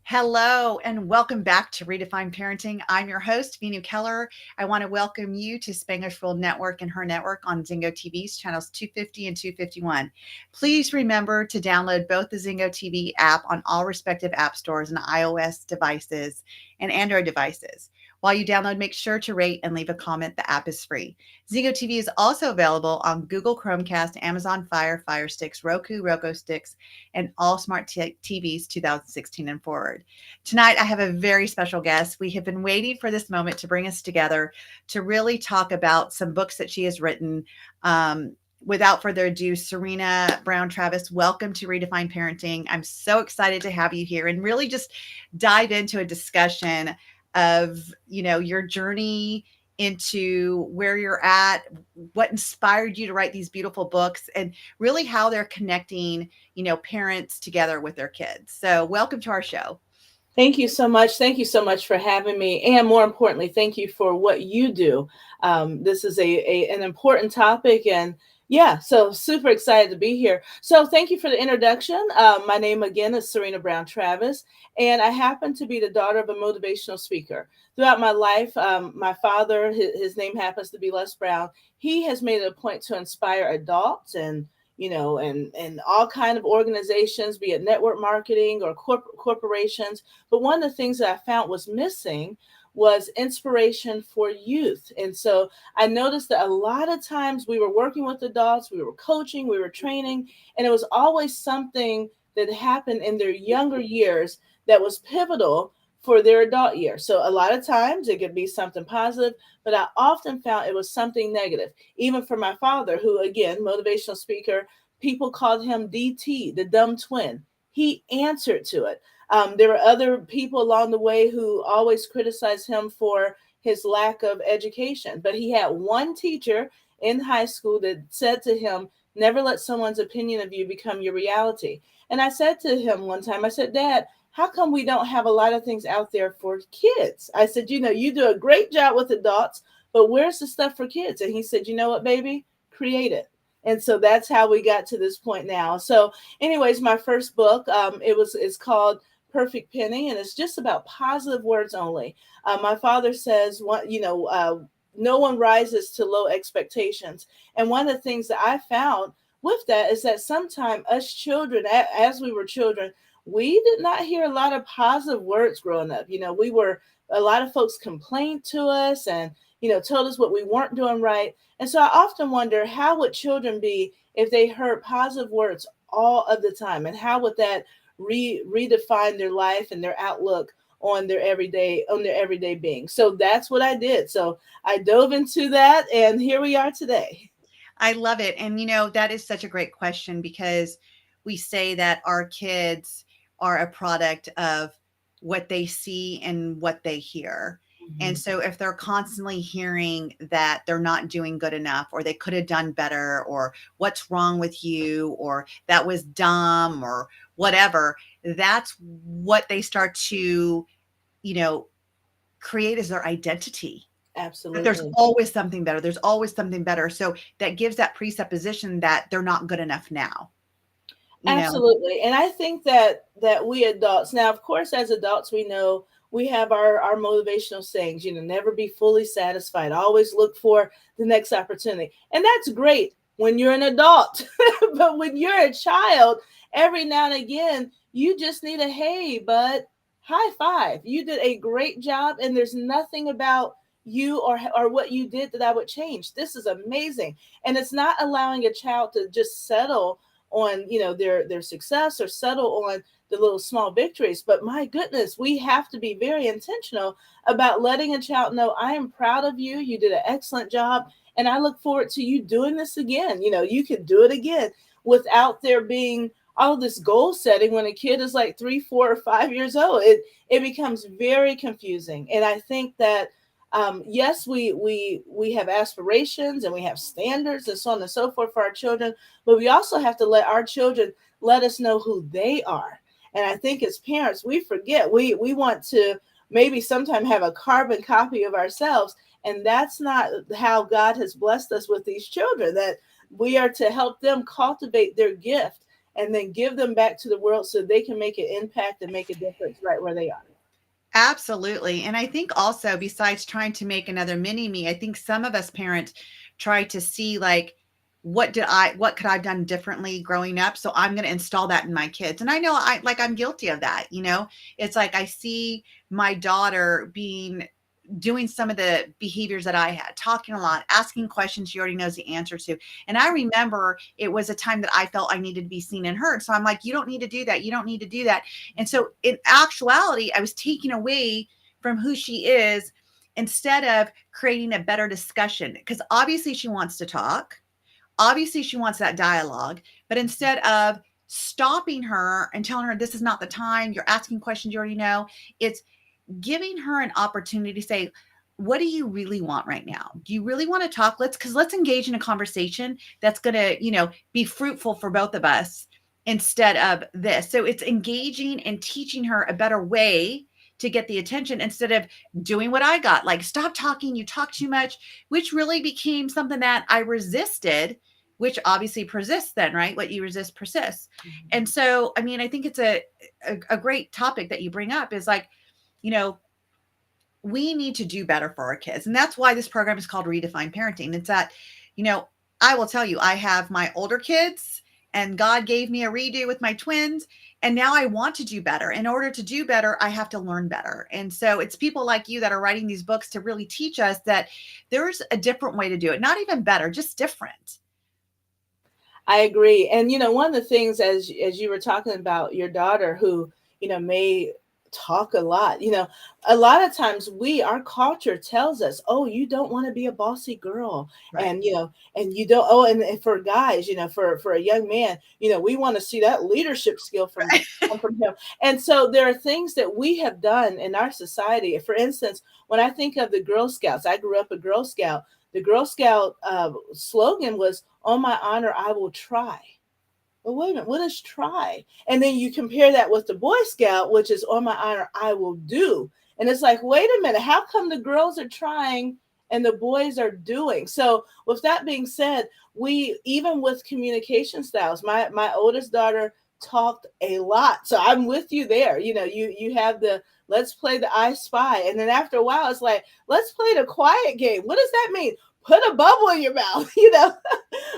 Hello and welcome back to Redefine Parenting. I'm your host, 𝙂𝙧𝙚𝙙𝙪. I want to welcome you to Spanglish World Network and her network on Zingo TV's channels 250 and 251. Please remember to download both the Zingo TV app on all respective app stores and iOS devices and Android devices. While you download, make sure to rate and leave a comment. The app is free. Zingo TV is also available on Google Chromecast, Amazon Fire, Fire Sticks, Roku Sticks, and all smart TVs 2016 and forward. Tonight, I have a very special guest. We have been waiting for this moment to bring us together to really talk about some books that she has written. Without further ado, Serena Brown Travis, welcome to Redefine Parenting. I'm so excited to have you here and really just dive into a discussion of, your journey into where you're at, what inspired you to write these beautiful books, and really how they're connecting, parents together with their kids. So welcome to our show. Thank you so much. Thank you so much for having me. And more importantly, thank you for what you do. This is an important topic, and so super excited to be here. So thank you for the introduction. My name again is Serena Brown Travis, and I happen to be the daughter of a motivational speaker. Throughout my life, my father, his name happens to be Les Brown. He has made it a point to inspire adults and all kind of organizations, be it network marketing or corporations. But one of the things that I found was missing was inspiration for youth. And so I noticed that a lot of times we were working with adults, we were coaching, we were training, and it was always something that happened in their younger years that was pivotal for their adult years. So a lot of times it could be something positive, but I often found it was something negative. Even for my father, who again, motivational speaker, people called him DT, the dumb twin. He answered to it. There were other people along the way who always criticized him for his lack of education, but he had one teacher in high school that said to him, never let someone's opinion of you become your reality. And I said to him one time, I said, Dad, how come we don't have a lot of things out there for kids? I said, you do a great job with adults, but where's the stuff for kids? And he said, you know what, baby, create it. And so that's how we got to this point now. So anyways, my first book, it's called Perfect Penny, and it's just about positive words only. My father says, no one rises to low expectations. And one of the things that I found with that is that sometimes us children, as we were children, we did not hear a lot of positive words growing up. A lot of folks complained to us and, told us what we weren't doing right. And so I often wonder, how would children be if they heard positive words all of the time? And how would that redefine their life and their outlook on their everyday being? So that's what I did. So I dove into that, and here we are today. I love it. And, that is such a great question, because we say that our kids are a product of what they see and what they hear. Mm-hmm. And so if they're constantly hearing that they're not doing good enough, or they could have done better, or what's wrong with you, or that was dumb, or whatever, that's what they start to, create as their identity. Absolutely. But there's always something better. There's always something better. So that gives that presupposition that they're not good enough now. Absolutely. And I think that we adults, now, of course, as adults, we know we have our motivational sayings, never be fully satisfied, always look for the next opportunity. And that's great when you're an adult. But when you're a child, every now and again, you just need a, hey, bud, high five. You did a great job, and there's nothing about you or what you did that I would change. This is amazing. And it's not allowing a child to just settle on, their success, or settle on the little small victories. But my goodness, we have to be very intentional about letting a child know, I am proud of you. You did an excellent job, and I look forward to you doing this again. You can do it again, without there being all this goal setting. When a kid is like 3, 4, or 5 years old, it becomes very confusing. And I think that yes, we have aspirations and we have standards and so on and so forth for our children, but we also have to let our children let us know who they are. And I think as parents, we forget, we want to maybe sometime have a carbon copy of ourselves. And that's not how God has blessed us with these children, that we are to help them cultivate their gift and then give them back to the world so they can make an impact and make a difference right where they are. Absolutely. And I think also, besides trying to make another mini me, I think some of us parents try to see, like, what could I have done differently growing up? So I'm going to install that in my kids. And I know I'm guilty of that. It's like I see my daughter doing some of the behaviors that I had, talking a lot, asking questions she already knows the answer to. And I remember it was a time that I felt I needed to be seen and heard. So I'm like, you don't need to do that. You don't need to do that. And so in actuality, I was taking away from who she is instead of creating a better discussion, because obviously she wants to talk. Obviously she wants that dialogue, but instead of stopping her and telling her this is not the time, you're asking questions you already know, it's giving her an opportunity to say, what do you really want right now? Do you really want to talk? Let's engage in a conversation that's going to, be fruitful for both of us instead of this. So it's engaging and teaching her a better way to get the attention instead of doing what I got, like, stop talking, you talk too much, which really became something that I resisted, which obviously persists then, right? What you resist persists. Mm-hmm. And so, I mean, I think it's a great topic that you bring up, is like, we need to do better for our kids. And that's why this program is called Redefine Parenting. It's that, I will tell you, I have my older kids and God gave me a redo with my twins. And now I want to do better. In order to do better, I have to learn better. And so it's people like you that are writing these books to really teach us that there's a different way to do it. Not even better, just different. I agree. And, one of the things, as you were talking about your daughter who, may talk a lot, a lot of times our culture tells us, oh, you don't want to be a bossy girl. Right. And, and you don't, and for guys, for a young man, we want to see that leadership skill from him. And so there are things that we have done in our society. For instance, when I think of the Girl Scouts, I grew up a Girl Scout. The Girl Scout slogan was, on my honor, I will try. Well, wait a minute, what is try? And then you compare that with the Boy Scout, which is, on my honor, I will do. And it's like, wait a minute, how come the girls are trying and the boys are doing? So with that being said, even with communication styles, my oldest daughter talked a lot. So I'm with you there. You have the, let's play the I Spy. And then after a while, it's like, let's play the quiet game. What does that mean? Put a bubble in your mouth,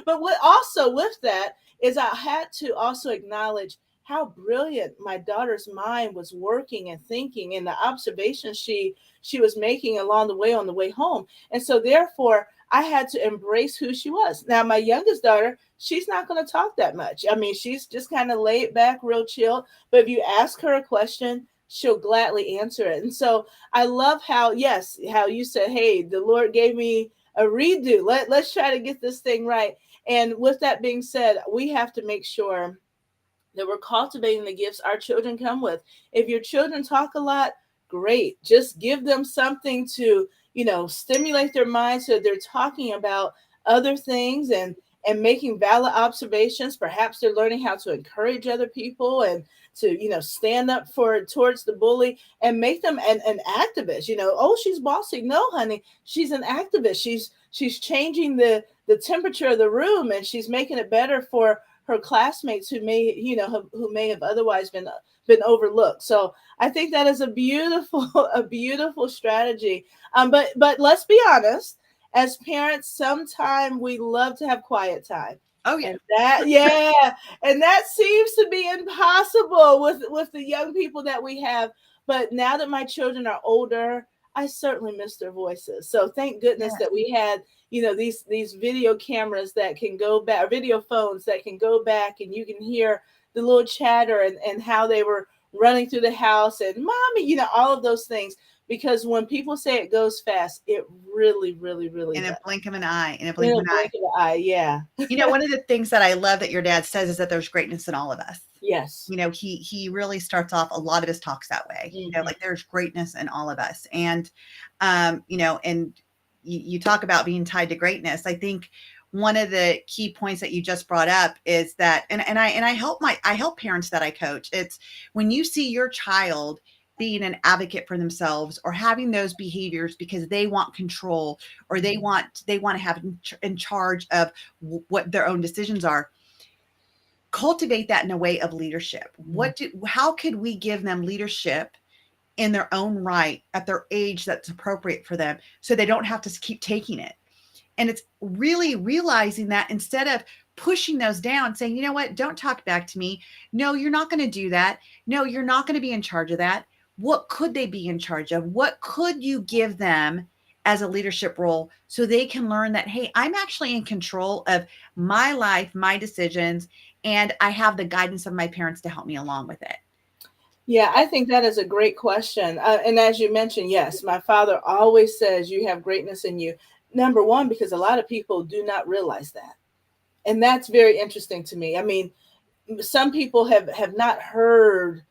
But also with that is I had to also acknowledge how brilliant my daughter's mind was working and thinking, and the observations she was making along the way on the way home. And so therefore, I had to embrace who she was. Now, my youngest daughter, she's not going to talk that much. I mean, she's just kind of laid back, real chill. But if you ask her a question, she'll gladly answer it. And so I love how you said, hey, the Lord gave me a redo. Let's try to get this thing right. And with that being said, we have to make sure that we're cultivating the gifts our children come with. If your children talk a lot, great. Just give them something to, stimulate their minds so they're talking about other things and making valid observations. Perhaps they're learning how to encourage other people and to, stand up towards the bully, and make them an activist. Oh, she's bossy. No, honey, she's an activist. She's changing the temperature of the room, and she's making it better for her classmates who may have otherwise been overlooked. So I think that is a beautiful strategy. But let's be honest, as parents, sometimes we love to have quiet time. Oh yeah. And that seems to be impossible with the young people that we have. But now that my children are older, I certainly miss their voices. So thank goodness that we had, these video cameras that can go back, video phones that can go back, and you can hear the little chatter and how they were running through the house and mommy, all of those things. Because when people say it goes fast, it really, really, really in does. A blink of an eye. Yeah. One of the things that I love that your dad says is that there's greatness in all of us. Yes. He really starts off a lot of his talks that way. Mm-hmm. Like there's greatness in all of us. And, and you talk about being tied to greatness. I think one of the key points that you just brought up is that, and I help parents that I coach. It's when you see your child being an advocate for themselves or having those behaviors because they want control or they want to have in charge of what their own decisions are. Cultivate that in a way of leadership. How could we give them leadership in their own right at their age that's appropriate for them so they don't have to keep taking it? And it's really realizing that instead of pushing those down, saying, you know what, don't talk back to me. No, you're not going to do that. No, you're not going to be in charge of that. What could they be in charge of? What could you give them as a leadership role so they can learn that, hey, I'm actually in control of my life, my decisions, and I have the guidance of my parents to help me along with it? Yeah, I think that is a great question. And as you mentioned, yes, my father always says you have greatness in you. Number one, because a lot of people do not realize that. And that's very interesting to me. I mean, some people have not heard,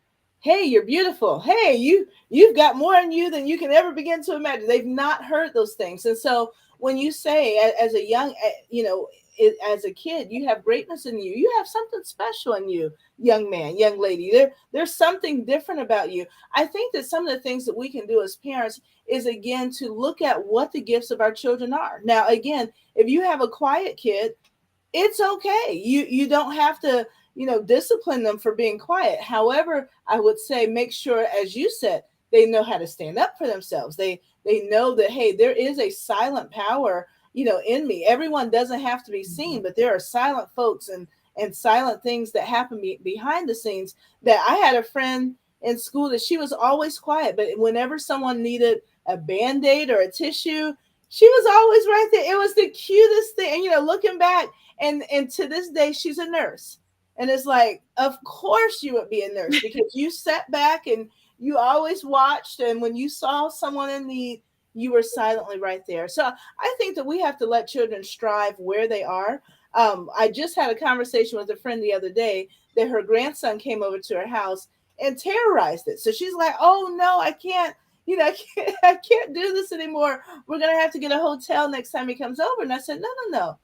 hey, you're beautiful. Hey, you've got more in you than you can ever begin to imagine. They've not heard those things. And so when you say as a young, as a kid, you have greatness in you, you have something special in you, young man, young lady, there's something different about you. I think that some of the things that we can do as parents is, again, to look at what the gifts of our children are. Now, again, if you have a quiet kid, it's okay. You don't have to, discipline them for being quiet. However, I would say make sure, as you said, they know how to stand up for themselves. They know that, hey, there is a silent power, in me. Everyone doesn't have to be seen, but there are silent folks and silent things that happen behind the scenes. That I had a friend in school that she was always quiet, but whenever someone needed a Band-Aid or a tissue, she was always right there. It was the cutest thing. And, looking back, and to this day, she's a nurse. And it's like, of course you would be a nurse because you sat back and you always watched. And when you saw someone in need, you were silently right there. So I think that we have to let children strive where they are. I just had a conversation with a friend the other day that her grandson came over to her house and terrorized it. So she's like, oh no, I can't. I can't do this anymore. We're going to have to get a hotel next time he comes over. And I said, no.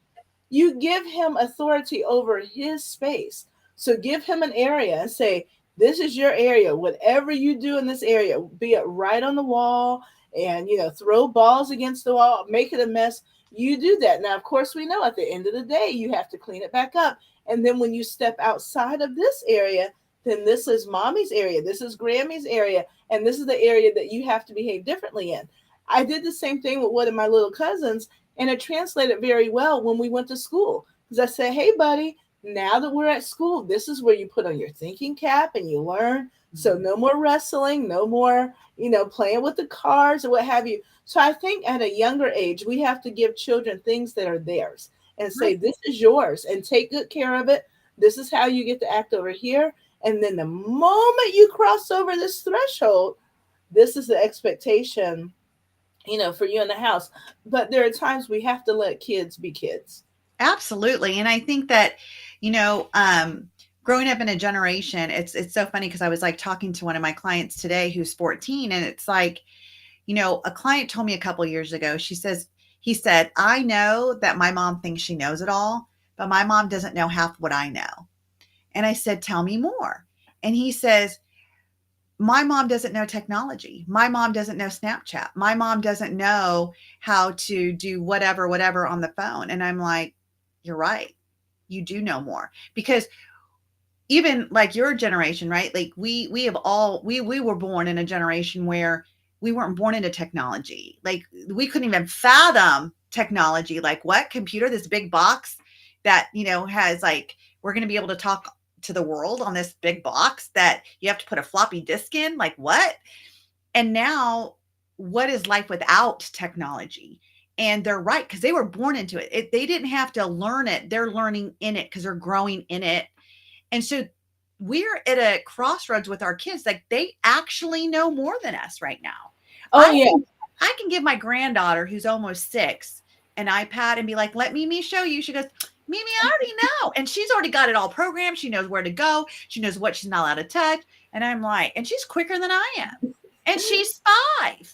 You give him authority over his space. So give him an area and say, this is your area. Whatever you do in this area, be it right on the wall and, throw balls against the wall, make it a mess. You do that. Now, of course, we know at the end of the day, you have to clean it back up. And then when you step outside of this area, then this is mommy's area. This is Grammy's area. And this is the area that you have to behave differently in. I did the same thing with one of my little cousins, and it translated very well when we went to school. Because I said, hey, buddy, now that we're at school, this is where you put on your thinking cap and you learn. So no more wrestling, no more, playing with the cars or what have you. So I think at a younger age, we have to give children things that are theirs and say, this is yours and take good care of it. This is how you get to act over here. And then the moment you cross over this threshold, this is the expectation, for you in the house. But there are times we have to let kids be kids. Absolutely. And I think that, growing up in a generation, it's so funny because I was like talking to one of my clients today who's 14, and it's like, a client told me a couple of years ago, he said, I know that my mom thinks she knows it all, but my mom doesn't know half what I know. And I said, tell me more. And he says, my mom doesn't know technology. My mom doesn't know Snapchat. My mom doesn't know how to do whatever on the phone. And I'm like, you're right. You do know more, because even like your generation, right? Like we were born in a generation where we weren't born into technology. Like we couldn't even fathom technology. Like what computer, this big box that, has like, we're going to be able to talk to the world on this big box that you have to put a floppy disk in, like what? And now what is life without technology? And they're right, because they were born into it. They didn't have to learn it. They're learning in it because they're growing in it. And so we're at a crossroads with our kids. Like they actually know more than us right now. Oh, yeah. I can give my granddaughter, who's almost 6, an iPad and be like, let Mimi show you. She goes, Mimi, I already know. And she's already got it all programmed. She knows where to go. She knows what she's not allowed to touch. And I'm like, and she's quicker than I am. And she's 5.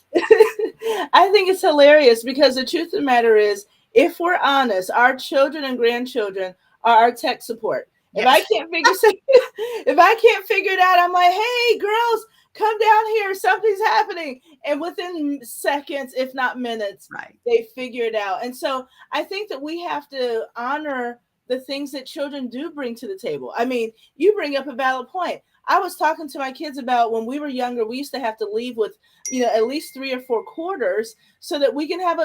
I think it's hilarious because the truth of the matter is, if we're honest, our children and grandchildren are our tech support. Yes. If I can't figure it out, I'm like, hey, girls, come down here, something's happening. And within seconds, if not minutes, Right. they figure it out. And so I think that we have to honor the things that children do bring to the table. I mean, you bring up a valid point. I was talking to my kids about when we were younger, we used to have to leave with, at least 3 or 4 quarters so that we can have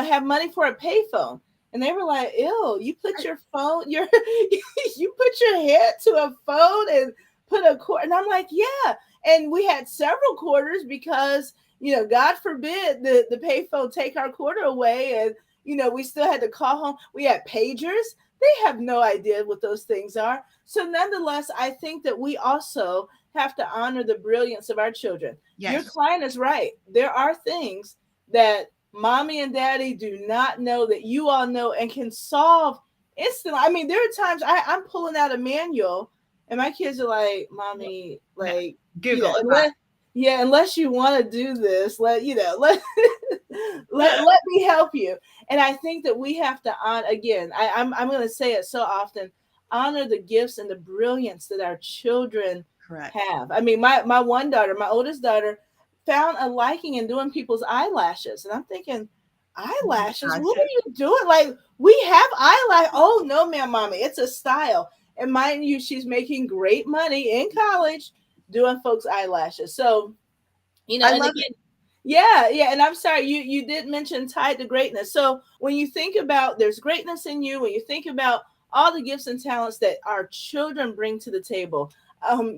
have money for a payphone. And they were like, ew, you put your phone, you put your head to a phone and put a quarter. And I'm like, yeah. And we had several quarters because, God forbid the payphone take our quarter away. And, we still had to call home. We had pagers. They have no idea what those things are. So nonetheless, I think that we also have to honor the brilliance of our children. Your Yes. client is right. There are things that mommy and daddy do not know that you all know and can solve instantly. I mean, there are times I'm pulling out a manual and my kids are like, mommy, No, like, Google it. unless you want to do this, let let me help you. And I think that we have to I'm going to say it so often, honor the gifts and the brilliance that our children Correct. have. I mean, my one daughter, my oldest daughter, found a liking in doing people's eyelashes. And I'm thinking, eyelashes? What are you doing? Like, we have eyelash. Oh, no, ma'am, mommy. It's a style. And mind you, she's making great money in college doing folks' eyelashes. So, I and love again, it. yeah. And I'm sorry, you did mention tied to greatness. So when you think about there's greatness in you, when you think about all the gifts and talents that our children bring to the table,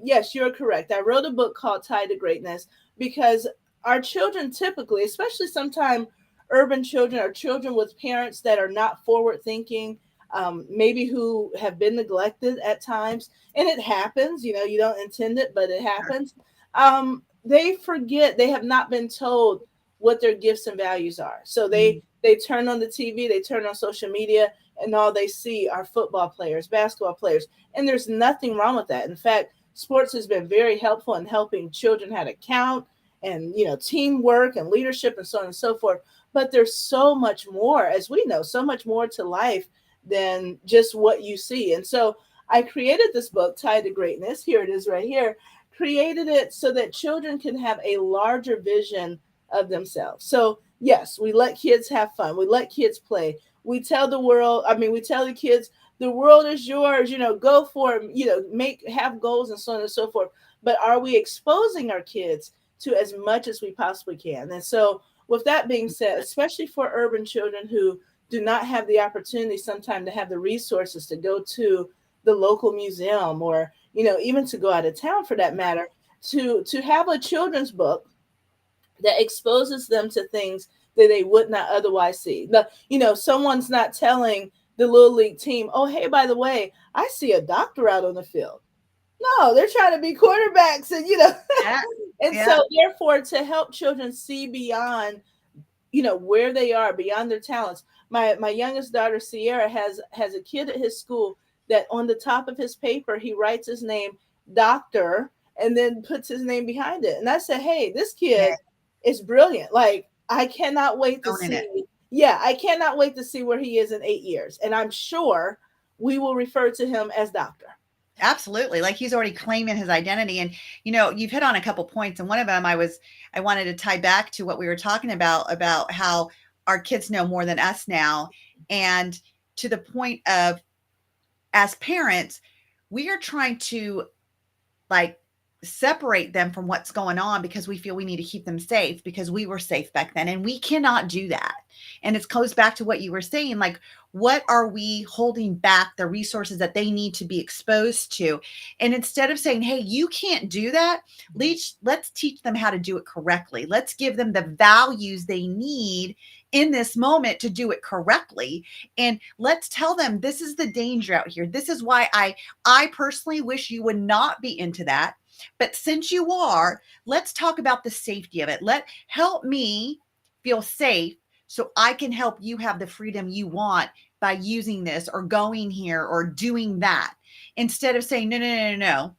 yes, you're correct. I wrote a book called Tied to Greatness because our children typically, especially sometimes urban children or children with parents that are not forward thinking, maybe who have been neglected at times, and it happens, you don't intend it, but it Sure. happens. They forget, they have not been told what their gifts and values are. So Mhm. they turn on the TV, they turn on social media, and all they see are football players, basketball players. And there's nothing wrong with that. In fact, sports has been very helpful in helping children how to count and teamwork and leadership and so on and so forth. But there's so much more, as we know, so much more to life than just what you see. And so I created this book, Tied to Greatness. Here it is right here. Created it so that children can have a larger vision of themselves. So, yes, we let kids have fun. We let kids play. We tell we tell the kids, the world is yours, go for it, have goals and so on and so forth. But are we exposing our kids to as much as we possibly can? And so, with that being said, especially for urban children who do not have the opportunity sometimes to have the resources to go to the local museum or even to go out of town for that matter, to have a children's book that exposes them to things that they would not otherwise see. Someone's not telling the little league team, oh, hey, by the way, I see a doctor out on the field. No, they're trying to be quarterbacks and Yeah. and Yeah. so therefore to help children see beyond where they are, beyond their talents. My youngest daughter Sierra has a kid at his school that on the top of his paper he writes his name doctor and then puts his name behind it. And I said, hey, this Yeah. kid is brilliant. Like, I cannot wait to Owning it. see. I cannot wait to see where he is in 8 years. And I'm sure we will refer to him as doctor. Absolutely. Like he's already claiming his identity. And, you've hit on a couple points. And one of them I wanted to tie back to what we were talking about how our kids know more than us now. And to the point of, as parents, we are trying to like separate them from what's going on because we feel we need to keep them safe because we were safe back then, and we cannot do that. And it goes back to what you were saying, like, what are we holding back the resources that they need to be exposed to? And instead of saying, hey, you can't do that, let's teach them how to do it correctly. Let's give them the values they need in this moment to do it correctly. And let's tell them this is the danger out here. This is why I personally wish you would not be into that. But since you are, let's talk about the safety of it. Help me feel safe so I can help you have the freedom you want by using this or going here or doing that. Instead of saying, no.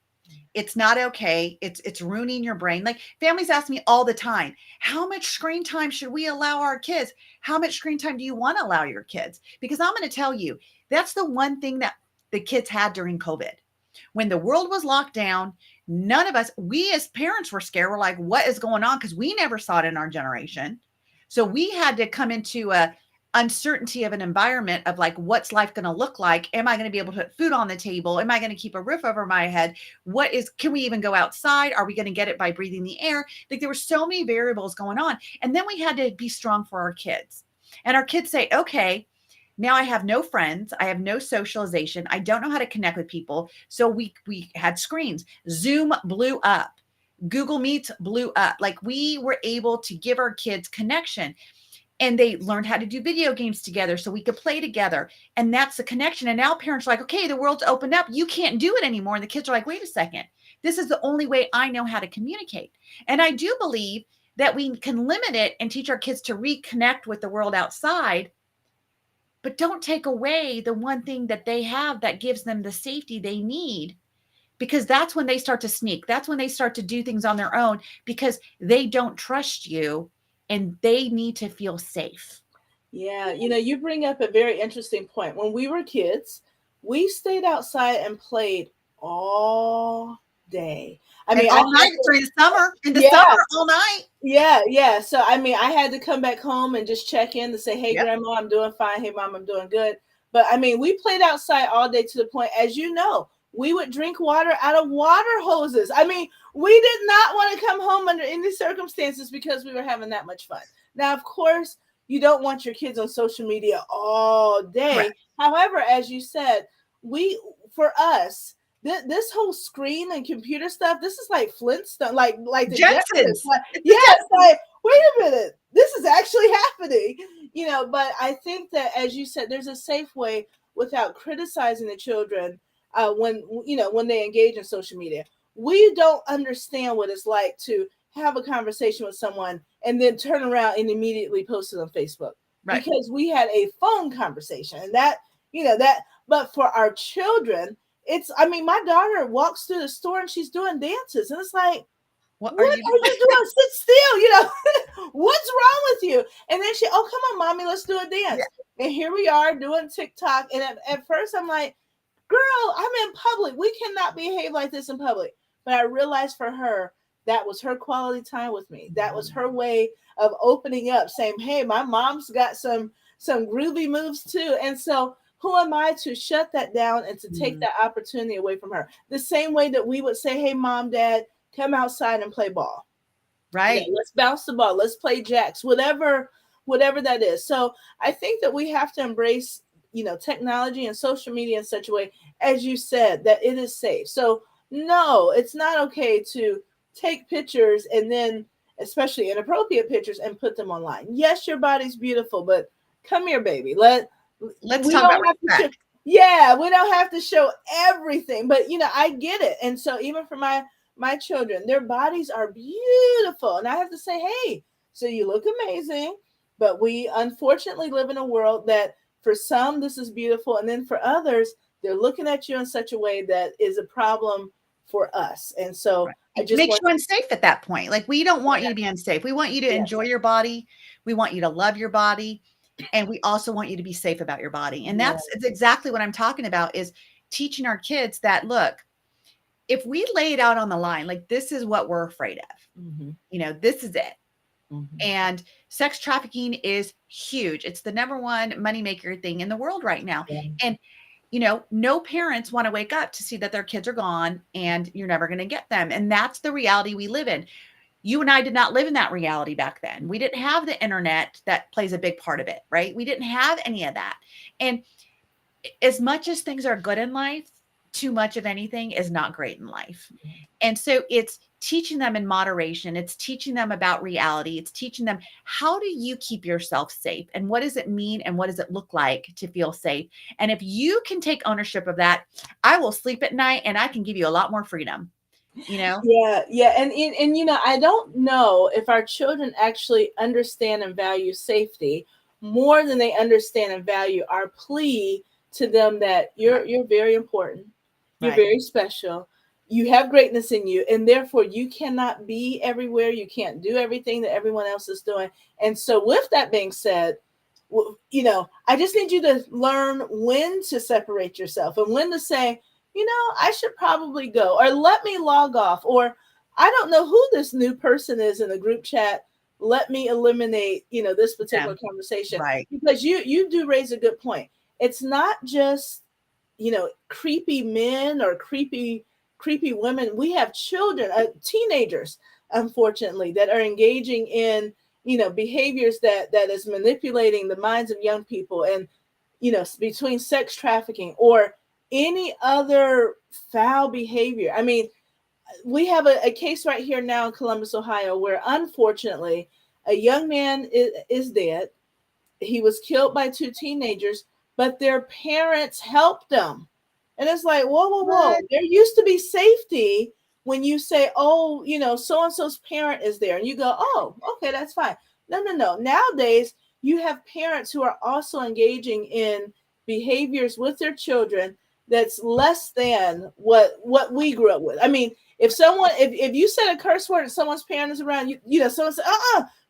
It's not okay. It's ruining your brain. Like families ask me all the time, how much screen time should we allow our kids? How much screen time do you want to allow your kids? Because I'm going to tell you, that's the one thing that the kids had during COVID. When the world was locked down, none of us, we as parents were scared. We're like, what is going on? Because we never saw it in our generation. So we had to come into a uncertainty of an environment of like, what's life going to look like? Am I going to be able to put food on the table? Am I going to keep a roof over my head? Can we even go outside? Are we going to get it by breathing the air? Like there were so many variables going on. And then we had to be strong for our kids. And our kids say, okay, now I have no friends. I have no socialization. I don't know how to connect with people. So we had screens. Zoom blew up. Google Meets blew up. Like we were able to give our kids connection. And they learned how to do video games together so we could play together. And that's the connection. And now parents are like, okay, the world's opened up. You can't do it anymore. And the kids are like, wait a second. This is the only way I know how to communicate. And I do believe that we can limit it and teach our kids to reconnect with the world outside, but don't take away the one thing that they have that gives them the safety they need, because that's when they start to sneak. That's when they start to do things on their own because they don't trust you. And they need to feel safe. Yeah, you bring up a very interesting point. When we were kids, we stayed outside and played all day. All night during the summer. In the Yeah. summer, all night. Yeah. So, I had to come back home and just check in to say, hey, Yep. Grandma, I'm doing fine. Hey, Mom, I'm doing good. But, we played outside all day to the point, as you know, we would drink water out of water hoses. We did not want to come home under any circumstances because we were having that much fun. Now, of course, you don't want your kids on social media all day. Correct. However, as you said, for us, this whole screen and computer stuff, this is like Flintstone, like the Jetsons. Yes, like, wait a minute, this is actually happening. But I think that, as you said, there's a safe way without criticizing the children when they engage in social media. We don't understand what it's like to have a conversation with someone and then turn around and immediately post it on Facebook. Right. Because we had a phone conversation, and but for our children, it's, my daughter walks through the store and she's doing dances, and it's like, what are you doing? Sit still, what's wrong with you? And then oh, come on, Mommy, let's do a dance. Yeah. And here we are doing TikTok. And at first I'm like, girl, I'm in public. We cannot behave like this in public. But I realized for her, that was her quality time with me. That was her way of opening up, saying, hey, my mom's got some groovy moves too. And so who am I to shut that down and to take that opportunity away from her? The same way that we would say, hey, Mom, Dad, come outside and play ball. Right. Let's bounce the ball. Let's play jacks, whatever that is. So I think that we have to embrace, technology and social media in such a way, as you said, that it is safe. So no, it's not okay to take pictures and then, especially inappropriate pictures, and put them online. Yes, your body's beautiful, but come here, baby. Let's talk about respect. We don't have to show everything, but I get it. And so even for my children, their bodies are beautiful. And I have to say, hey, so you look amazing, but we unfortunately live in a world that for some, this is beautiful. And then for others, they're looking at you in such a way that is a problem for us. And so it makes you unsafe at that point. Like, we don't want you to be unsafe. We want you to enjoy your body. We want you to love your body. And we also want you to be safe about your body. And it's exactly what I'm talking about, is teaching our kids that, look, if we lay it out on the line, like, this is what we're afraid of, this is it. And sex trafficking is huge. It's the number one moneymaker thing in the world right now. And, no parents want to wake up to see that their kids are gone and you're never going to get them. And that's the reality we live in. You and I did not live in that reality back then. We didn't have the internet that plays a big part of it, right? We didn't have any of that. And as much as things are good in life, too much of anything is not great in life. And so it's teaching them in moderation. It's teaching them about reality. It's teaching them, how do you keep yourself safe? And what does it mean? And what does it look like to feel safe? And if you can take ownership of that, I will sleep at night and I can give you a lot more freedom. Yeah. And I don't know if our children actually understand and value safety more than they understand and value our plea to them that you're very important. You're very special. You have greatness in you, and therefore you cannot be everywhere. You can't do everything that everyone else is doing. And so with that being said, I just need you to learn when to separate yourself and when to say, I should probably go, or let me log off, or I don't know who this new person is in the group chat. Let me eliminate, this particular Them. conversation, Right. because you do raise a good point. It's not just, creepy men or creepy women. We have children, teenagers, unfortunately, that are engaging in, behaviors that is manipulating the minds of young people, and between sex trafficking or any other foul behavior. I mean, we have a case right here now in Columbus, Ohio, where unfortunately a young man is dead. He was killed by two teenagers, but their parents helped them. And it's like, whoa, whoa, whoa. What? There used to be safety when you say, oh, so and so's parent is there. And you go, oh, okay, that's fine. No, no, no. Nowadays, you have parents who are also engaging in behaviors with their children that's less than what we grew up with. I mean, if you said a curse word and someone's parent is around, someone said,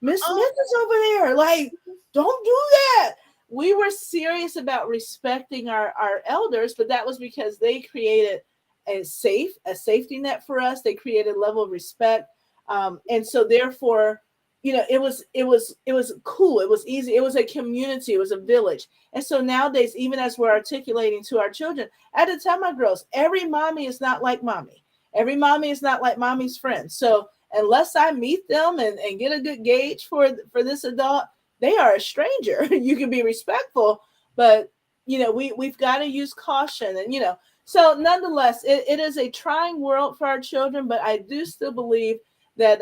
Miss Smith Oh, is over there. Like, don't do that. We were serious about respecting our elders, but that was because they created a safety net for us. They created a level of respect. And so therefore, it was cool. It was easy. It was a community. It was a village. And so nowadays, even as we're articulating to our children, I had to tell my girls, every mommy is not like mommy. Every mommy is not like mommy's friend. So unless I meet them and get a good gauge for this adult, they are a stranger. You can be respectful, but we've got to use caution, and so nonetheless, it is a trying world for our children, but I do still believe that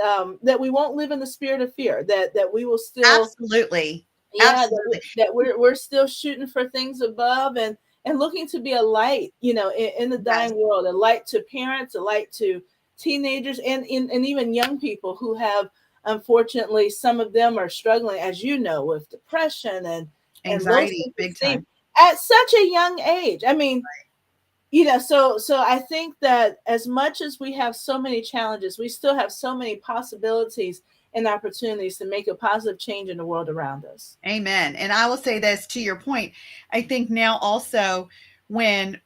we won't live in the spirit of fear, that we will still, absolutely. yeah, Absolutely. that we're still shooting for things above, and looking to be a light, in the Yes. dying world, a light to parents, a light to teenagers, and even young people who have, unfortunately, some of them are struggling, as you know, with depression and low Anxiety, big self-esteem time. at such a young age. I mean, so I think that as much as we have so many challenges, we still have so many possibilities and opportunities to make a positive change in the world around us. Amen. And I will say this to your point. I think now also when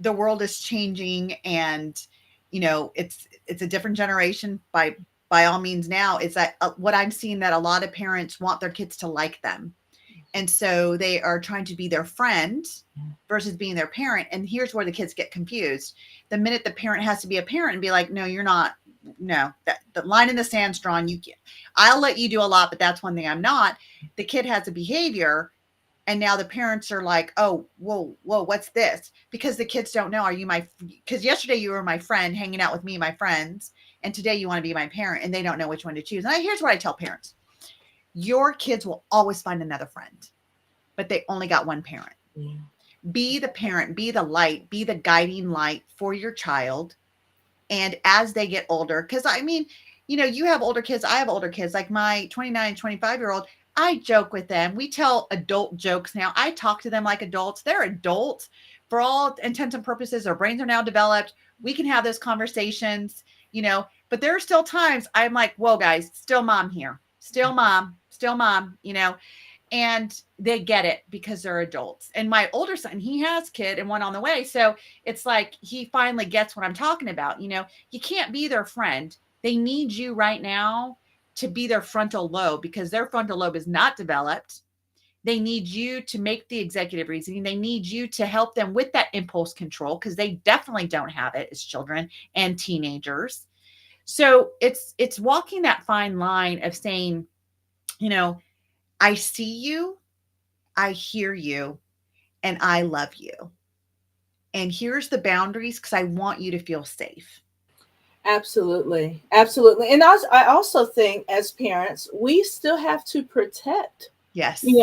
the world is changing and it's a different generation by all means now, is that what I'm seeing, that a lot of parents want their kids to like them. And so they are trying to be their friend versus being their parent. And here's where the kids get confused. The minute the parent has to be a parent and be like, no, you're not. No, that the line in the sand's drawn. You can't. I'll let you do a lot, but that's one thing I'm not. The kid has a behavior, and now the parents are like, oh, whoa, whoa, what's this? Because the kids don't know. Are you my? Because yesterday you were my friend, hanging out with me and my friends, and today you want to be my parent, and they don't know which one to choose. And here's what I tell parents: your kids will always find another friend, but they only got one parent. Yeah. Be the parent, be the light, be the guiding light for your child. And as they get older, because I mean, you have older kids, I have older kids, like my 29, 25-year-old, I joke with them. We tell adult jokes now. I talk to them like adults. They're adults. For all intents and purposes, their brains are now developed. We can have those conversations, but there are still times I'm like, whoa, guys, still mom here. Still mom, and they get it because they're adults. And my older son, he has kid and one on the way. So it's like he finally gets what I'm talking about. You can't be their friend. They need you right now to be their frontal lobe because their frontal lobe is not developed. They need you to make the executive reasoning. They need you to help them with that impulse control because they definitely don't have it as children and teenagers. So it's walking that fine line of saying, I see you, I hear you, and I love you. And here's the boundaries because I want you to feel safe. Absolutely. Absolutely. And I also think as parents, we still have to protect. Yes. We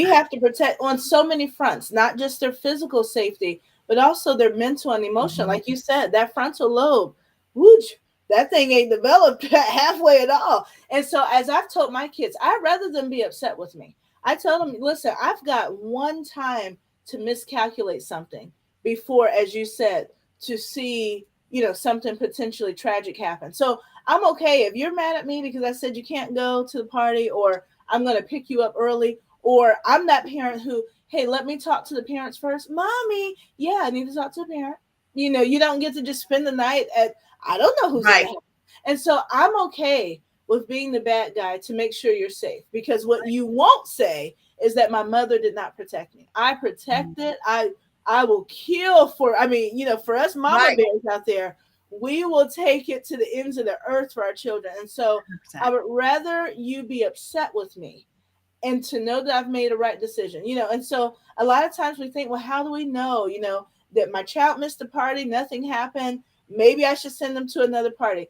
100%. have to protect on so many fronts, not just their physical safety, but also their mental and emotional. Mhm. Like you said, that frontal lobe, whoosh, that thing ain't developed halfway at all. And so, as I've told my kids, I'd rather them be upset with me. I tell them, listen, I've got one time to miscalculate something before, as you said, to see, something potentially tragic happen. So I'm okay if you're mad at me because I said you can't go to the party, or I'm going to pick you up early, or I'm that parent who, hey, let me talk to the parents first. Mommy, yeah, I need to talk to the parent. You don't get to just spend the night at, I don't know who's in the Right. house. And so I'm okay with being the bad guy to make sure you're safe, because what you won't say is that my mother did not protect me. I Mhm. protected. I will kill for, I mean, for us mama Right. bears out there, we will take it to the ends of the earth for our children. And so I 100%. would rather you be upset with me and to know that I've made a right decision, And so a lot of times we think, well, how do we know, that my child missed a party, nothing happened. Maybe I should send them to another party.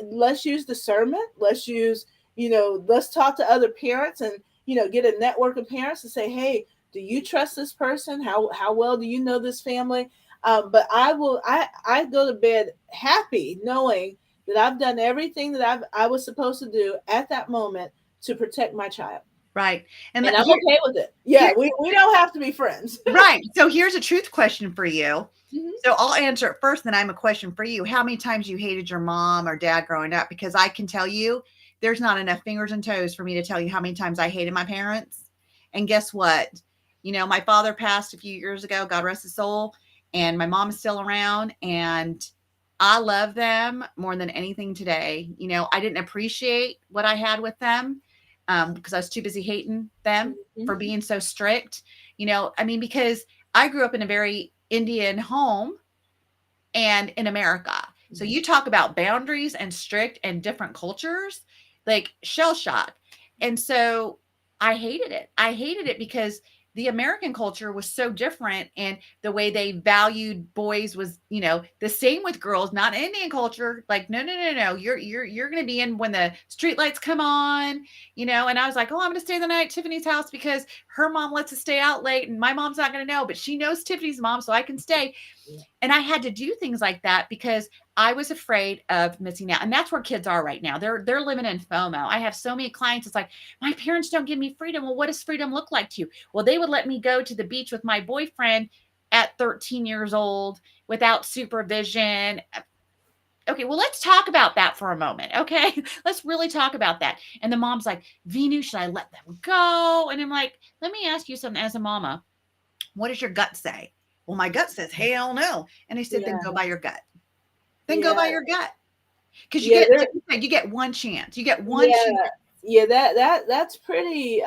Let's use discernment. Let's talk to other parents and, get a network of parents and say, hey, do you trust this person? How well do you know this family? But I go to bed happy knowing that I've done everything that I was supposed to do at that moment to protect my child. Right. And And I'm here, okay with it. here, Yeah, we don't have to be friends. right. So here's a truth question for you. Mhm. So I'll answer it first, then I'm a question for you. How many times you hated your mom or dad growing up? Because I can tell you, there's not enough fingers and toes for me to tell you how many times I hated my parents. And guess what? My father passed a few years ago, God rest his soul, and my mom is still around, and I love them more than anything today. I didn't appreciate what I had with them because I was too busy hating them for Mhm. being so strict. Because I grew up in a very Indian home and in America. So you talk about boundaries and strict and different cultures, like shell shock. And so I hated it. I hated it because the American culture was so different, and the way they valued boys was, the same with girls, not Indian culture. Like, no, no, no, no. You're gonna be in when the street lights come on, and I was like, oh, I'm gonna stay the night at Tiffany's house because her mom lets us stay out late and my mom's not gonna know, but she knows Tiffany's mom, so I can stay. Yeah. And I had to do things like that because I was afraid of missing out. And that's where kids are right now. They're living in FOMO. I have so many clients. It's like, my parents don't give me freedom. Well, what does freedom look like to you? Well, they would let me go to the beach with my boyfriend at 13 years old without supervision. Okay, well, let's talk about that for a moment. Okay, let's really talk about that. And the mom's like, Venu, should I let them go? And I'm like, let me ask you something as a mama. What does your gut say? Well, my gut says, hell no. And I said, then Yeah. go by your gut. Then go Yeah. by your gut. Because Yeah. like you said, you get one chance. You get one chance. Yeah. Yeah. That's pretty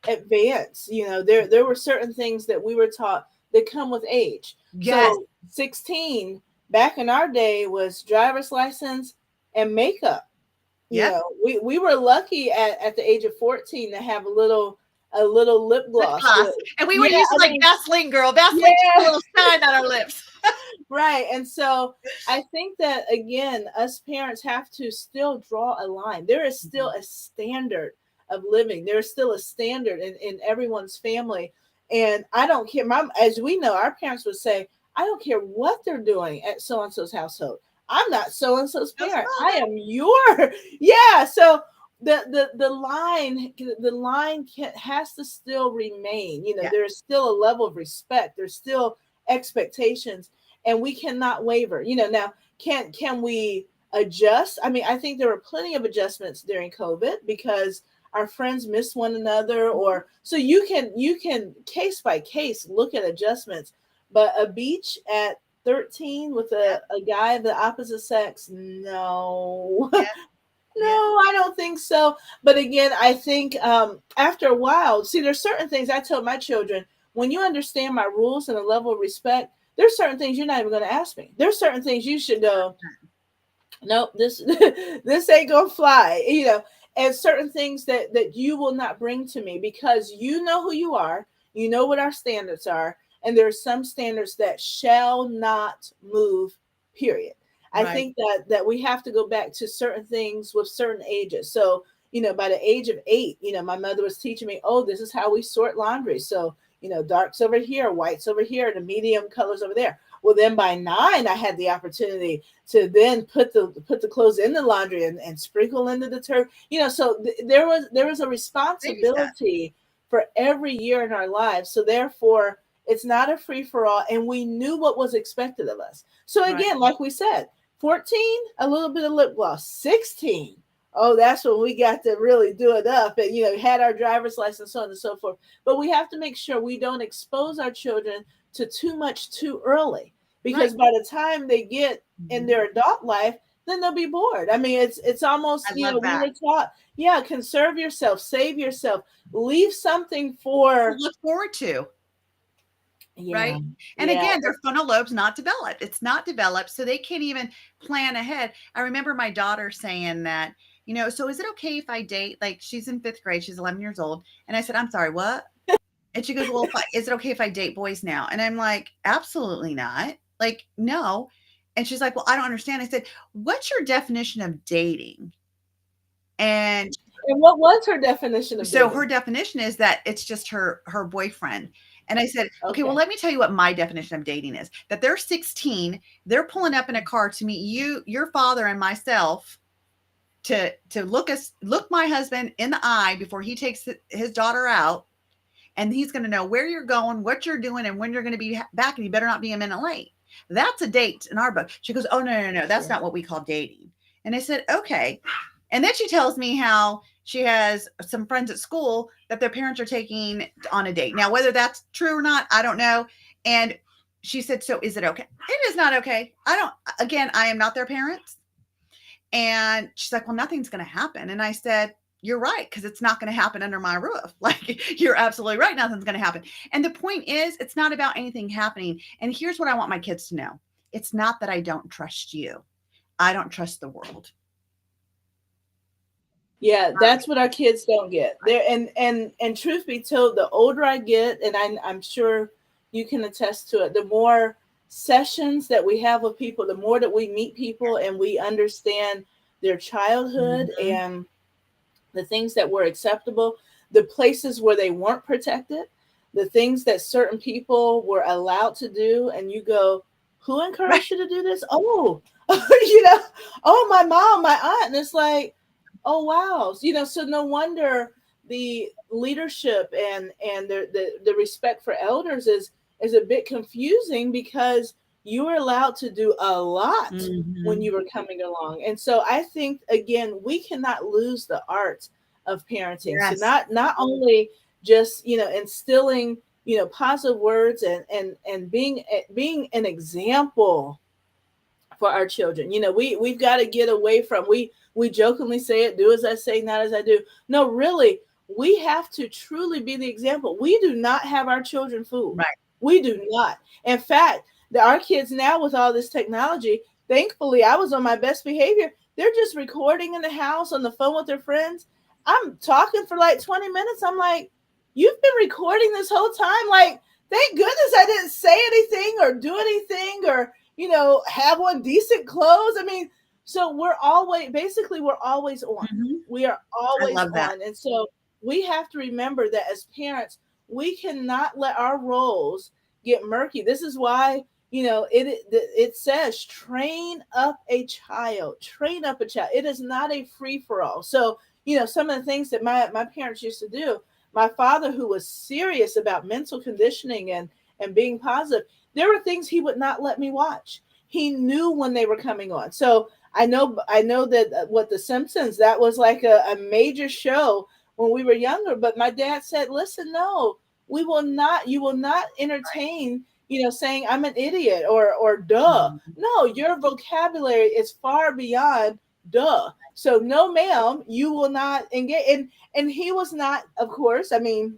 advanced. There were certain things that we were taught that come with age. Yes. So 16 back in our day was driver's license and makeup. Yep. We were lucky at the age of 14 to have a little lip Lip gloss. gloss. And we were Yeah, using I like mean, Vaseline, girl. Vaseline to put a yeah. little shine on our lips. Right. And so I think that, again, us parents have to still draw a line. There is still a standard of living. There is still a standard in everyone's family. And I don't care. As we know, our parents would say, I don't care what they're doing at so and so's household. I'm not so and so's That's parent. I right. am your. Yeah. So the line has to still remain. Yeah. There is still a level of respect. There's still expectations, and we cannot waver. Now, can we adjust? I mean, I think there were plenty of adjustments during COVID because our friends missed one another, or so you can case by case look at adjustments. But a beach at 13 with Yeah. a guy of the opposite sex, no. Yeah. No, Yeah. I don't think so. But again, I think after a while, see, there's certain things I tell my children, when you understand my rules and a level of respect, there's certain things you're not even going to ask me. There's certain things you should go, nope, this this ain't gonna fly. And certain things that you will not bring to me because you know who you are, you know what our standards are, and there are some standards that shall not move, period. I Right. think that we have to go back to certain things with certain ages. So by the age of 8, my mother was teaching me, oh, this is how we sort laundry. So darks over here, whites over here, the medium colors over there. Well, then by 9, I had the opportunity to then put the clothes in the laundry and sprinkle in the detergent. So there was a Baby stuff. responsibility for every year in our lives. So therefore, it's not a free for all, and we knew what was expected of us. So Right. again, like we said, 14, a little bit of lip gloss. 16, oh, that's when we got to really do it up, and had our driver's license, so on and so forth. But we have to make sure we don't expose our children to too much too early. because Right. by the time they get in Mhm. their adult life, then they'll be bored. I mean, it's almost, I love we that. were taught, yeah, conserve yourself, save yourself, leave something To for, look forward to. yeah, Right. And yeah, again, their frontal lobe's not developed. It's not developed. So they can't even plan ahead. I remember my daughter saying that, so is it okay if I date? Like she's in fifth grade, she's 11 years old. And I said, I'm sorry, what? And she goes, well, is it okay if I date boys now? And I'm like, absolutely not. Like, no. And she's like, well, I don't understand. I said, what's your definition of dating? And and what was her definition of so her dating? definition is that it's just her boyfriend. And I said, okay, well, Okay. let me tell you what my definition of dating is. That they're 16, they're pulling up in a car to meet you, your father, and myself to look my husband in the eye before he takes his daughter out, and he's going to know where you're going, what you're doing, and when you're going to be back, and you better not be a minute late. That's a date in our book. She goes, oh, no, no, no, that's Sure. not what we call dating. And I said, okay. And then she tells me how she has some friends at school that their parents are taking on a date. Now, whether that's true or not, I don't know. And she said, so is it okay? It is not okay. Again, I am not their parents. And she's like, well, nothing's going to happen. And I said, you're right, because it's not going to happen under my roof. Like, you're absolutely right. Nothing's going to happen. And the point is, it's not about anything happening. And here's what I want my kids to know. It's not that I don't trust you. I don't trust the world. Yeah, that's what our kids don't get. There, and truth be told, the older I get, and I'm sure you can attest to it, the more sessions that we have with people, the more that we meet people and we understand their childhood Mhm. and the things that were acceptable, the places where they weren't protected, the things that certain people were allowed to do, and you go, who Right. encouraged you to do this? Oh, you know, oh, my mom, my aunt. And it's like, oh wow. So no wonder the leadership and the respect for elders is a bit confusing, because you were allowed to do a lot when Mhm. you were coming along. And so I think, again, we cannot lose the art of parenting. So Yes. not only just, instilling, positive words and being an example for our children. We've got to get away from, we jokingly say it, do as I say, not as I do. No, really, we have to truly be the example. We do not have our children fooled. Right. We do not. In fact, our kids now, with all this technology, thankfully I was on my best behavior. They're just recording in the house on the phone with their friends. I'm talking for like 20 minutes. I'm like, you've been recording this whole time. Like, thank goodness I didn't say anything or do anything or have on decent clothes. I mean, so we're always on. Mhm. We are I always love that. on. And so we have to remember that as parents, we cannot let our roles get murky. This is why, it says train up a child. It is not a free for all. So, some of the things that my parents used to do, my father, who was serious about mental conditioning and being positive, there were things he would not let me watch. He knew when they were coming on. So I know that what The Simpsons, that was like a major show when we were younger. But my dad said, listen, no, you will not entertain, saying I'm an idiot or duh. Mhm. No, your vocabulary is far beyond duh. So no, ma'am, you will not engage. And he was not, of course, I mean,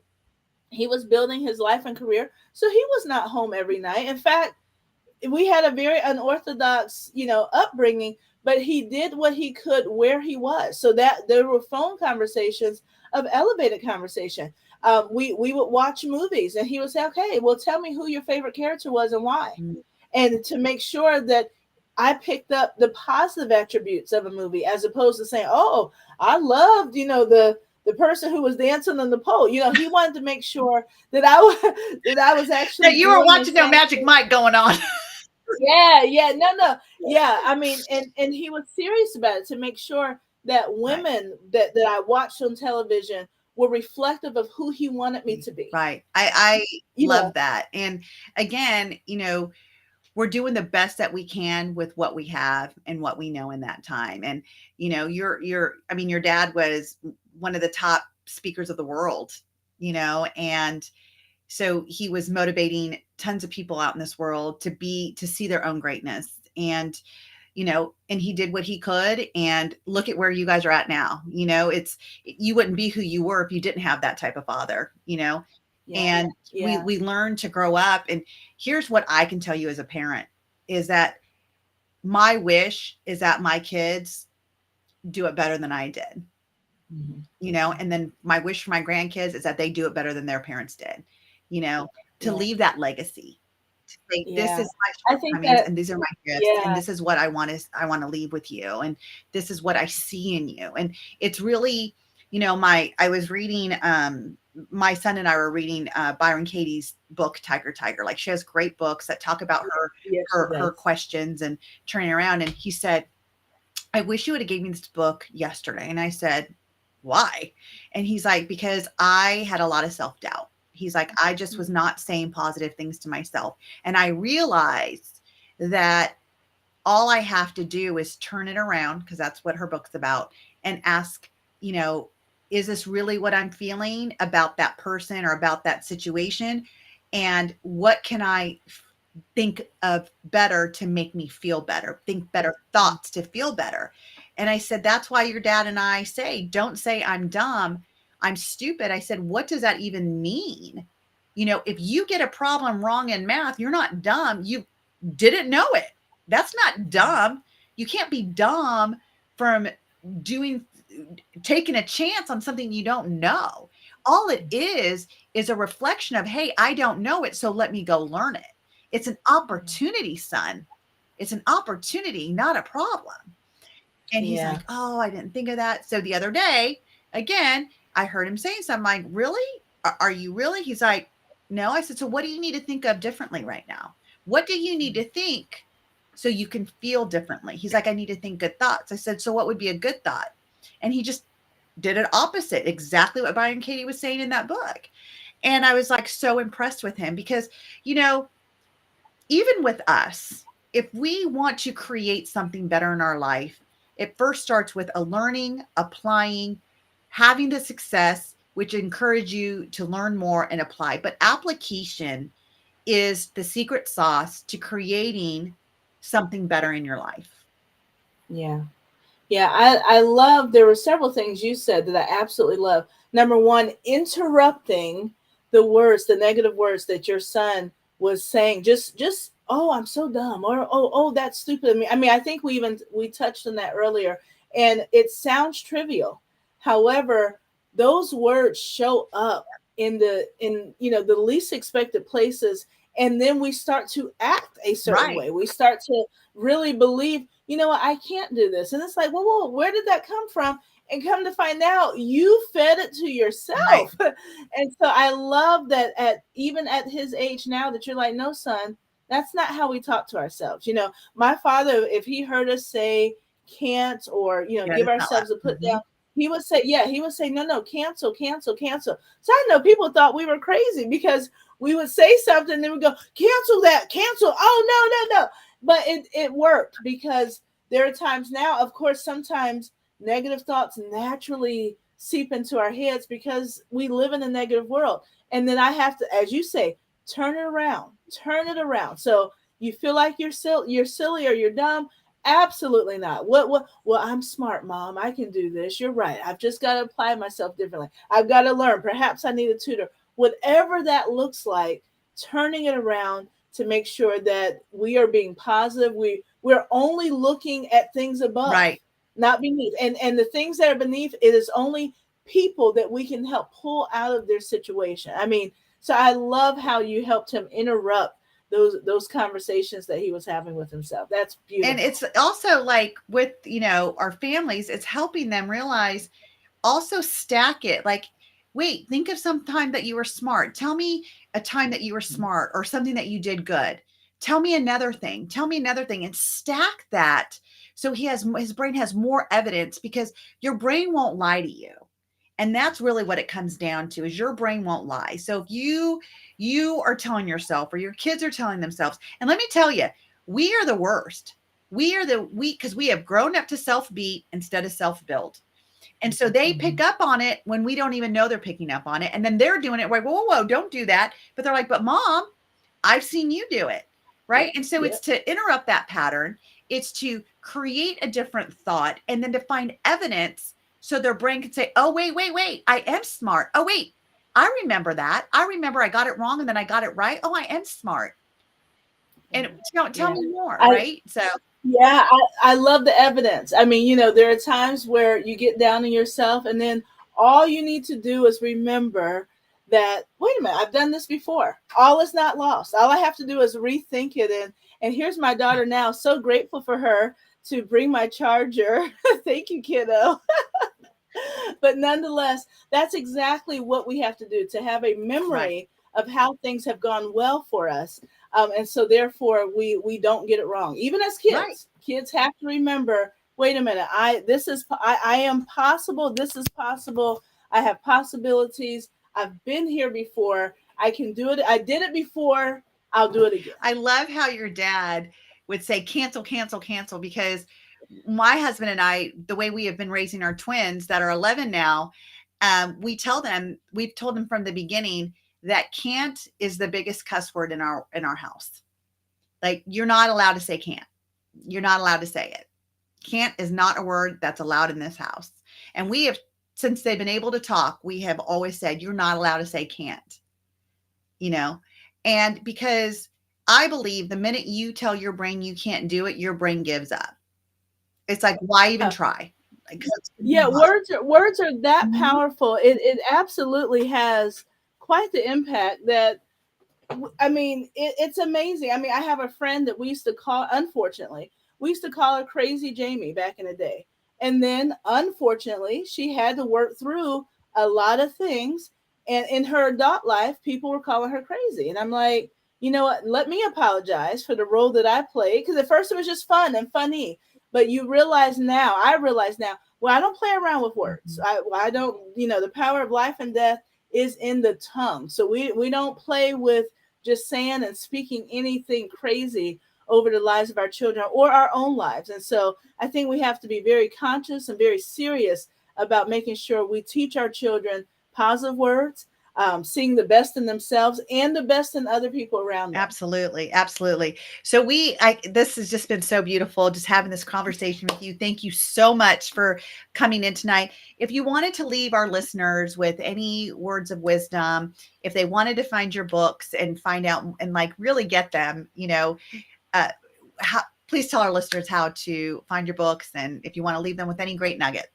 he was building his life and career, so he was not home every night. In fact, we had a very unorthodox, upbringing, but he did what he could where he was. So that there were phone conversations of elevated conversation. We would watch movies, and he would say, "Okay, well, tell me who your favorite character was and why," Mhm. and to make sure that I picked up the positive attributes of a movie, as opposed to saying, "Oh, I loved, the person who was dancing on the pole." He wanted to make sure that I was That actually you were doing and watching no saying, Magic Mike going on. yeah, no, yeah. I mean, and he was serious about it, to make sure that Right. women that I watched on television were reflective of who he wanted me to be. Right. I You love know, that. And again, we're doing the best that we can with what we have and what we know in that time. And I mean, your dad was one of the top speakers of the world, and so he was motivating tons of people out in this world to see their own greatness. And, and he did what he could, and look at where you guys are at now. You wouldn't be who you were if you didn't have that type of father. Yeah. And Yeah. we learn to grow up. And here's what I can tell you as a parent is that my wish is that my kids do it better than I did. And then my wish for my grandkids is that they do it better than their parents did, to leave that legacy, to say, this is my I think shortcomings that, and these are my gifts, and yeah, this is what I want to leave with you. And this is what I see in you. And it's really, I was reading, my son and I were reading Byron Katie's book, Tiger, Tiger. Like, she has great books that talk about her questions and turning around. And he said, I wish you would have gave me this book yesterday. And I said, why? And he's like, because I had a lot of self-doubt. He's like, I just was not saying positive things to myself. And I realized that all I have to do is turn it around, because that's what her book's about, and ask, is this really what I'm feeling about that person or about that situation? And what can I think of better to make me feel better, think better thoughts to feel better? And I said, that's why your dad and I say, don't say I'm dumb, I'm stupid. I said, what does that even mean? If you get a problem wrong in math, you're not dumb. You didn't know it. That's not dumb. You can't be dumb from taking a chance on something you don't know. All it is a reflection of, hey, I don't know it, so let me go learn it. It's an opportunity, son. It's an opportunity, not a problem. And he's like, oh, I didn't think of that. So the other day, again, I heard him saying something like, really? Are you really? He's like, no. I said, so what do you need to think of differently right now? What do you need to think so you can feel differently? He's like, I need to think good thoughts. I said, so what would be a good thought? And he just did it opposite, exactly what Byron Katie was saying in that book. And I was like so impressed with him, because, even with us, if we want to create something better in our life, it first starts with a learning, applying, having the success, which encourage you to learn more and apply. But application is the secret sauce to creating something better in your life. Yeah. Yeah, I love, there were several things you said that I absolutely love. Number one, interrupting the negative words that your son was saying. Just, oh, I'm so dumb, or oh, that's stupid of me. I mean, I think we touched on that earlier, and it sounds trivial. However, those words show up in the least expected places, and then we start to act a certain way. We start to really believe, I can't do this. And it's like, whoa, where did that come from? And come to find out, you fed it to yourself. Right. And so I love that even at his age now, that you're like, no, son, that's not how we talk to ourselves. My father, if he heard us say can't, or, give ourselves a put down, he would say, no, cancel. So I know people thought we were crazy, because we would say something and then we go, cancel that, cancel. Oh, no. But it worked, because there are times now, of course, sometimes negative thoughts naturally seep into our heads because we live in a negative world. And then I have to, as you say, turn it around. So you feel like you're silly or you're dumb. Absolutely not. Well, I'm smart, Mom. I can do this. You're right. I've just got to apply myself differently. I've got to learn. Perhaps I need a tutor. Whatever that looks like, turning it around to make sure that we are being positive. We're only looking at things above, right, not beneath. And the things that are beneath, it is only people that we can help pull out of their situation. I mean, so I love how you helped him interrupt those conversations that he was having with himself. That's beautiful. And it's also like with, our families, it's helping them realize, also stack it. Like, wait, think of some time that you were smart. Tell me a time that you were smart or something that you did good. Tell me another thing, and stack that. So his brain has more evidence, because your brain won't lie to you. And that's really what it comes down to, is your brain won't lie. So if you are telling yourself, or your kids are telling themselves, and let me tell you, we are the worst. Because we have grown up to self-beat instead of self-build. And so they pick up on it when we don't even know they're picking up on it. And then they're doing it. Like, whoa, don't do that. But they're like, but Mom, I've seen you do it, right? And so Yeah. it's to interrupt that pattern. It's to create a different thought and then to find evidence so their brain can say, oh, wait, I am smart. Oh, wait, I remember that. I remember I got it wrong and then I got it right. Oh, I am smart. And tell Yeah. me more, I right? So, Yeah, I love the evidence. I mean, there are times where you get down on yourself, and then all you need to do is remember that, wait a minute, I've done this before. All is not lost. All I have to do is rethink it. And here's my daughter now. So grateful for her to bring my charger. Thank you, kiddo. But nonetheless, that's exactly what we have to do, to have a right, memory of how things have gone well for us. And so therefore we don't get it wrong. Even as right. kids have to remember, wait a minute, I am possible. This is possible. I have possibilities. I've been here before. I can do it. I did it before. I'll do it again. I love how your dad would say, cancel, cancel, cancel, because my husband and I, the way we have been raising our twins that are 11 now, we've told them from the beginning that can't is the biggest cuss word in our house. Like, you're not allowed to say can't. You're not allowed to say it. Can't is not a word that's allowed in this house. And we have, since they've been able to talk, we have always said, you're not allowed to say can't, you know? And because I believe the minute you tell your brain you can't do it, your brain gives up. It's like, why even try? Like, Yeah, words are that Mhm. powerful. It absolutely has quite the impact that, I mean, it's amazing. I mean, I have a friend that we used to call, unfortunately, we used to call her Crazy Jamie back in the day. And then, unfortunately, she had to work through a lot of things. And in her adult life, people were calling her crazy. And I'm like, you know what? Let me apologize for the role that I played. Because at first it was just fun and funny. But I realize now, well, I don't play around with words. Mhm. I don't, the power of life and death is in the tongue. So we don't play with just saying and speaking anything crazy over the lives of our children or our own lives. And so I think we have to be very conscious and very serious about making sure we teach our children positive words, seeing the best in themselves and the best in other people around them. Absolutely, absolutely. So this has just been so beautiful, just having this conversation with you. Thank you so much for coming in tonight. If you wanted to leave our listeners with any words of wisdom, if they wanted to find your books and find out and like really get them, uh, how, please tell our listeners how to find your books and if you want to leave them with any great nuggets.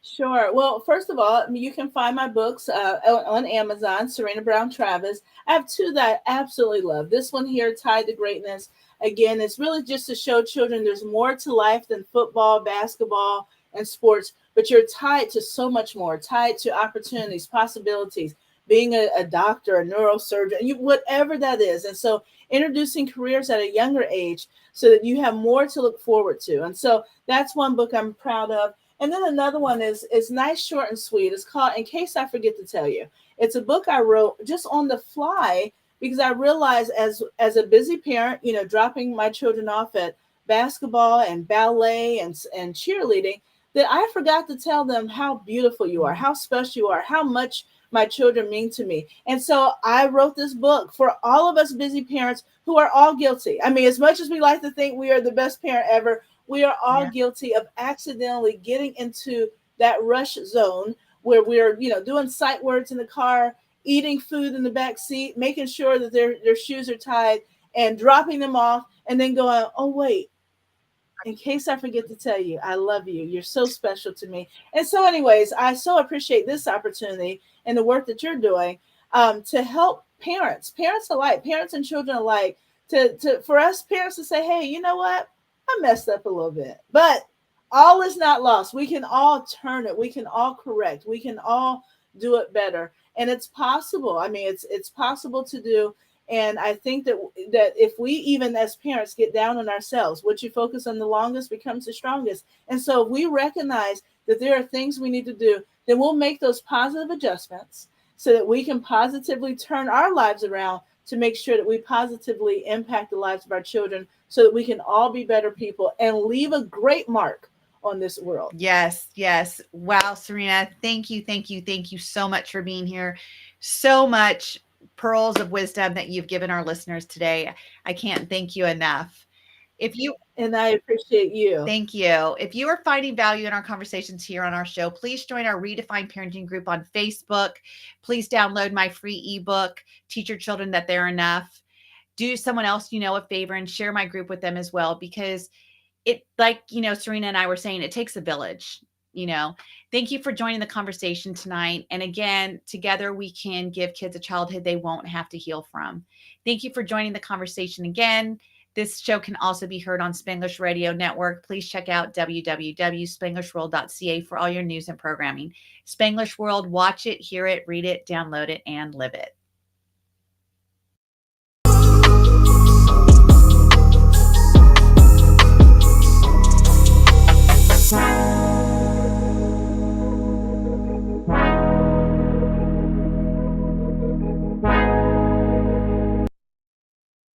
Sure. Well, first of all, you can find my books on Amazon, Serena Brown Travis. I have two that I absolutely love. This one here, Tied to Greatness. Again, it's really just to show children there's more to life than football, basketball, and sports, but you're tied to so much more, tied to opportunities, possibilities, being a doctor, a neurosurgeon, whatever that is. And so introducing careers at a younger age so that you have more to look forward to. And so that's one book I'm proud of. And then another one is nice, short, and sweet. It's called In Case I Forget to Tell You. It's a book I wrote just on the fly because I realized as a busy parent, dropping my children off at basketball and ballet and cheerleading, that I forgot to tell them how beautiful you are, how special you are, how much my children mean to me. And so I wrote this book for all of us busy parents who are all guilty. I mean, as much as we like to think we are the best parent ever, we are all Yeah. guilty of accidentally getting into that rush zone where we're, doing sight words in the car, eating food in the back seat, making sure that their shoes are tied and dropping them off and then going, oh, wait, in case I forget to tell you, I love you. You're so special to me. And so, anyways, I so appreciate this opportunity and the work that you're doing to help parents alike, parents and children alike, for us parents to say, hey, you know what? I messed up a little bit, but all is not lost. We can all turn it. We can all correct. We can all do it better, and it's possible. I mean, it's possible to do. And I think that if we even as parents get down on ourselves, what you focus on the longest becomes the strongest. And so if we recognize that there are things we need to do, then we'll make those positive adjustments so that we can positively turn our lives around to make sure that we positively impact the lives of our children so that we can all be better people and leave a great mark on this world. Yes, yes. Wow, Serena, thank you so much for being here. So much pearls of wisdom that you've given our listeners today. I can't thank you enough. If you And I appreciate you. Thank you. If you are finding value in our conversations here on our show, please join our Redefine Parenting group on Facebook. Please download my free ebook, Teach Your Children That They're Enough. Do someone else you know a favor and share my group with them as well, because it, like, Serena and I were saying, it takes a village. Thank you for joining the conversation tonight. And again, together we can give kids a childhood they won't have to heal from. Thank you for joining the conversation again. This show can also be heard on Spanglish Radio Network. Please check out www.spanglishworld.ca for all your news and programming. Spanglish World, watch it, hear it, read it, download it, and live it.